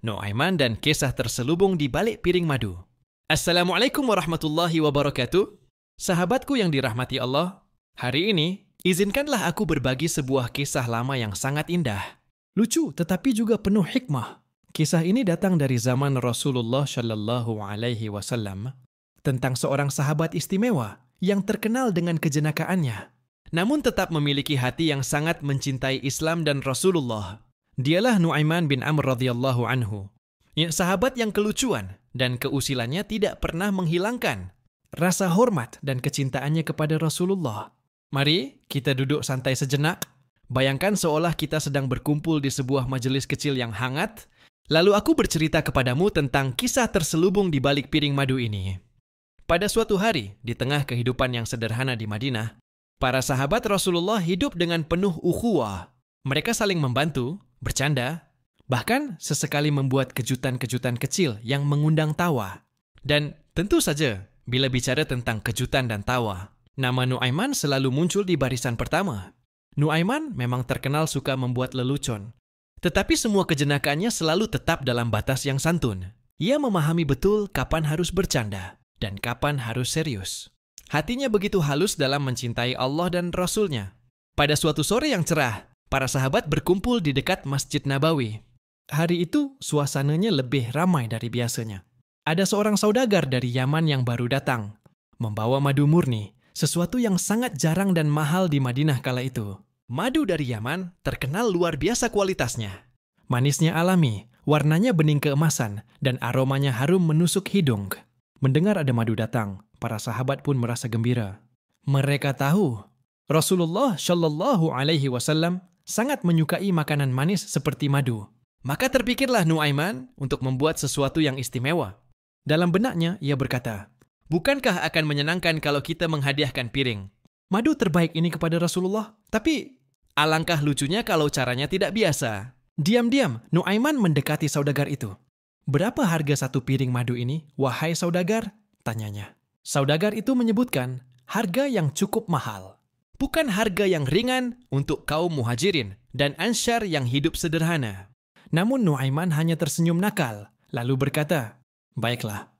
Nu'aiman dan kisah terselubung di balik piring madu. Assalamualaikum warahmatullahi wabarakatuh. Sahabatku yang dirahmati Allah, hari ini izinkanlah aku berbagi sebuah kisah lama yang sangat indah. Lucu tetapi juga penuh hikmah. Kisah ini datang dari zaman Rasulullah Shallallahu Alaihi Wasallam tentang seorang sahabat istimewa yang terkenal dengan kejenakaannya, namun tetap memiliki hati yang sangat mencintai Islam dan Rasulullah. Dialah Nu'aiman bin Amr radhiyallahu anhu, sahabat yang kelucuan dan keusilannya tidak pernah menghilangkan rasa hormat dan kecintaannya kepada Rasulullah. Mari kita duduk santai sejenak. Bayangkan seolah kita sedang berkumpul di sebuah majelis kecil yang hangat, lalu aku bercerita kepadamu tentang kisah terselubung di balik piring madu ini. Pada suatu hari, di tengah kehidupan yang sederhana di Madinah, para sahabat Rasulullah hidup dengan penuh ukhuwah. Mereka saling membantu, bercanda, bahkan sesekali membuat kejutan-kejutan kecil yang mengundang tawa. Dan tentu saja, bila bicara tentang kejutan dan tawa, nama Nu'aiman selalu muncul di barisan pertama. Nu'aiman memang terkenal suka membuat lelucon, tetapi semua kejenakaannya selalu tetap dalam batas yang santun. Ia memahami betul kapan harus bercanda dan kapan harus serius. Hatinya begitu halus dalam mencintai Allah dan Rasul-Nya. Pada suatu sore yang cerah, para sahabat berkumpul di dekat Masjid Nabawi. Hari itu suasananya lebih ramai dari biasanya. Ada seorang saudagar dari Yaman yang baru datang, membawa madu murni, sesuatu yang sangat jarang dan mahal di Madinah kala itu. Madu dari Yaman terkenal luar biasa kualitasnya. Manisnya alami, warnanya bening keemasan, dan aromanya harum menusuk hidung. Mendengar ada madu datang, para sahabat pun merasa gembira. Mereka tahu Rasulullah Shallallahu Alaihi Wasallam sangat menyukai makanan manis seperti madu. Maka terpikirlah Nu'aiman untuk membuat sesuatu yang istimewa. Dalam benaknya, ia berkata, "Bukankah akan menyenangkan kalau kita menghadiahkan piring madu terbaik ini kepada Rasulullah? Tapi alangkah lucunya kalau caranya tidak biasa." Diam-diam, Nu'aiman mendekati saudagar itu. "Berapa harga satu piring madu ini, wahai saudagar?" tanyanya. Saudagar itu menyebutkan harga yang cukup mahal. Bukan harga yang ringan untuk kaum muhajirin dan ansyar yang hidup sederhana. Namun Nu'aiman hanya tersenyum nakal, lalu berkata, "Baiklah,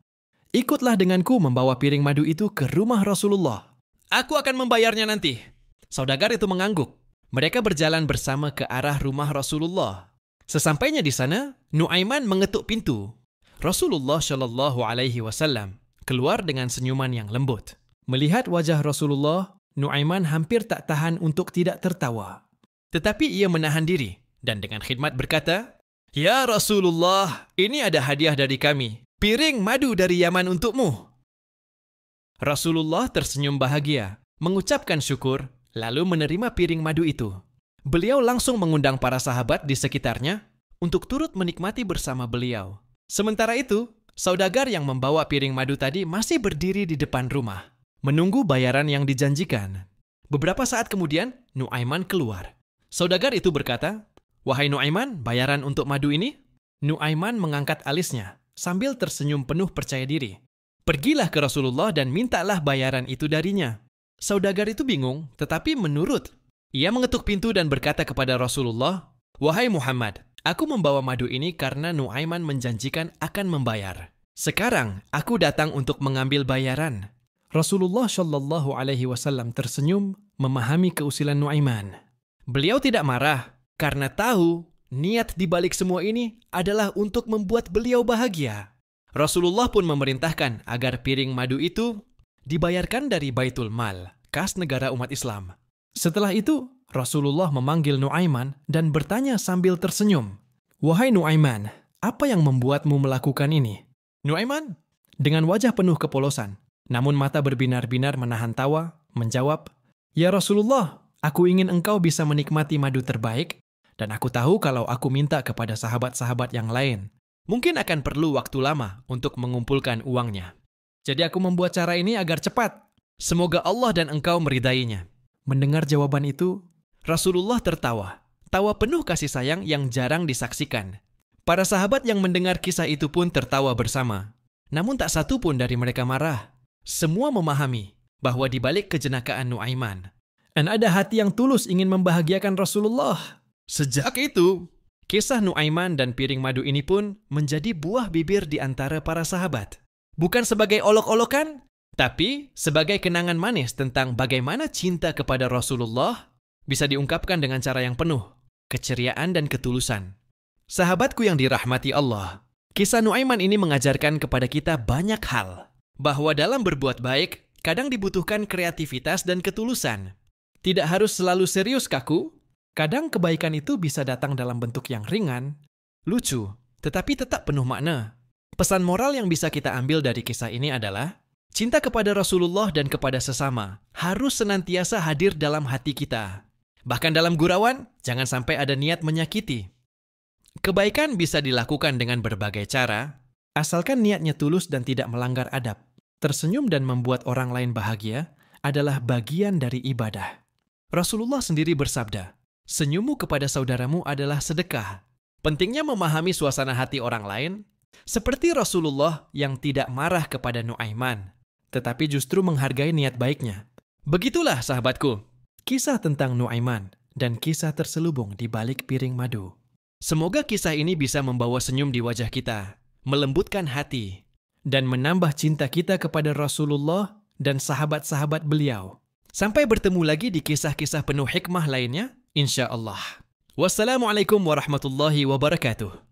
ikutlah denganku membawa piring madu itu ke rumah Rasulullah. Aku akan membayarnya nanti." Saudagar itu mengangguk. Mereka berjalan bersama ke arah rumah Rasulullah. Sesampainya di sana, Nu'aiman mengetuk pintu. Rasulullah Shallallahu Alaihi Wasallam keluar dengan senyuman yang lembut. Melihat wajah Rasulullah, Nu'aiman hampir tak tahan untuk tidak tertawa. Tetapi ia menahan diri dan dengan khidmat berkata, "Ya Rasulullah, ini ada hadiah dari kami. Piring madu dari Yaman untukmu." Rasulullah tersenyum bahagia, mengucapkan syukur, lalu menerima piring madu itu. Beliau langsung mengundang para sahabat di sekitarnya untuk turut menikmati bersama beliau. Sementara itu, saudagar yang membawa piring madu tadi masih berdiri di depan rumah, menunggu bayaran yang dijanjikan. Beberapa saat kemudian, Nu'aiman keluar. Saudagar itu berkata, "Wahai Nu'aiman, bayaran untuk madu ini?" Nu'aiman mengangkat alisnya sambil tersenyum penuh percaya diri. "Pergilah ke Rasulullah dan mintalah bayaran itu darinya." Saudagar itu bingung, tetapi menurut. Ia mengetuk pintu dan berkata kepada Rasulullah, "Wahai Muhammad, aku membawa madu ini karena Nu'aiman menjanjikan akan membayar. Sekarang aku datang untuk mengambil bayaran." Rasulullah Shallallahu Alaihi Wasallam tersenyum memahami keusilan Nu'aiman. Beliau tidak marah karena tahu niat di balik semua ini adalah untuk membuat beliau bahagia. Rasulullah pun memerintahkan agar piring madu itu dibayarkan dari Baitul Mal, kas negara umat Islam. Setelah itu, Rasulullah memanggil Nu'aiman dan bertanya sambil tersenyum, "Wahai Nu'aiman, apa yang membuatmu melakukan ini?" Nu'aiman, dengan wajah penuh kepolosan, namun mata berbinar-binar menahan tawa, menjawab, "Ya Rasulullah, aku ingin engkau bisa menikmati madu terbaik, dan aku tahu kalau aku minta kepada sahabat-sahabat yang lain, mungkin akan perlu waktu lama untuk mengumpulkan uangnya. Jadi aku membuat cara ini agar cepat. Semoga Allah dan engkau meridainya." Mendengar jawaban itu, Rasulullah tertawa. Tawa penuh kasih sayang yang jarang disaksikan. Para sahabat yang mendengar kisah itu pun tertawa bersama. Namun tak satu pun dari mereka marah. Semua memahami bahwa di balik kejenakaan Nu'aiman, dan ada hati yang tulus ingin membahagiakan Rasulullah. Sejak itu, Kisah Nuaiman dan piring madu ini pun menjadi buah bibir di antara para sahabat. Bukan sebagai olok-olokan, tapi sebagai kenangan manis tentang bagaimana cinta kepada Rasulullah bisa diungkapkan dengan cara yang penuh keceriaan dan ketulusan. Sahabatku yang dirahmati Allah, kisah Nuaiman ini mengajarkan kepada kita banyak hal. Bahwa dalam berbuat baik, kadang dibutuhkan kreativitas dan ketulusan. Tidak harus selalu serius kaku, kadang kebaikan itu bisa datang dalam bentuk yang ringan, lucu, tetapi tetap penuh makna. Pesan moral yang bisa kita ambil dari kisah ini adalah, cinta kepada Rasulullah dan kepada sesama harus senantiasa hadir dalam hati kita. Bahkan dalam gurauan, jangan sampai ada niat menyakiti. Kebaikan bisa dilakukan dengan berbagai cara, asalkan niatnya tulus dan tidak melanggar adab. Tersenyum dan membuat orang lain bahagia adalah bagian dari ibadah. Rasulullah sendiri bersabda, senyummu kepada saudaramu adalah sedekah. Pentingnya memahami suasana hati orang lain, seperti Rasulullah yang tidak marah kepada Nuaiman, tetapi justru menghargai niat baiknya. Begitulah sahabatku, kisah tentang Nuaiman dan kisah terselubung di balik piring madu. Semoga kisah ini bisa membawa senyum di wajah kita, melembutkan hati, dan menambah cinta kita kepada Rasulullah dan sahabat-sahabat beliau. Sampai bertemu lagi di kisah-kisah penuh hikmah lainnya, insya Allah. Wassalamualaikum warahmatullahi wabarakatuh.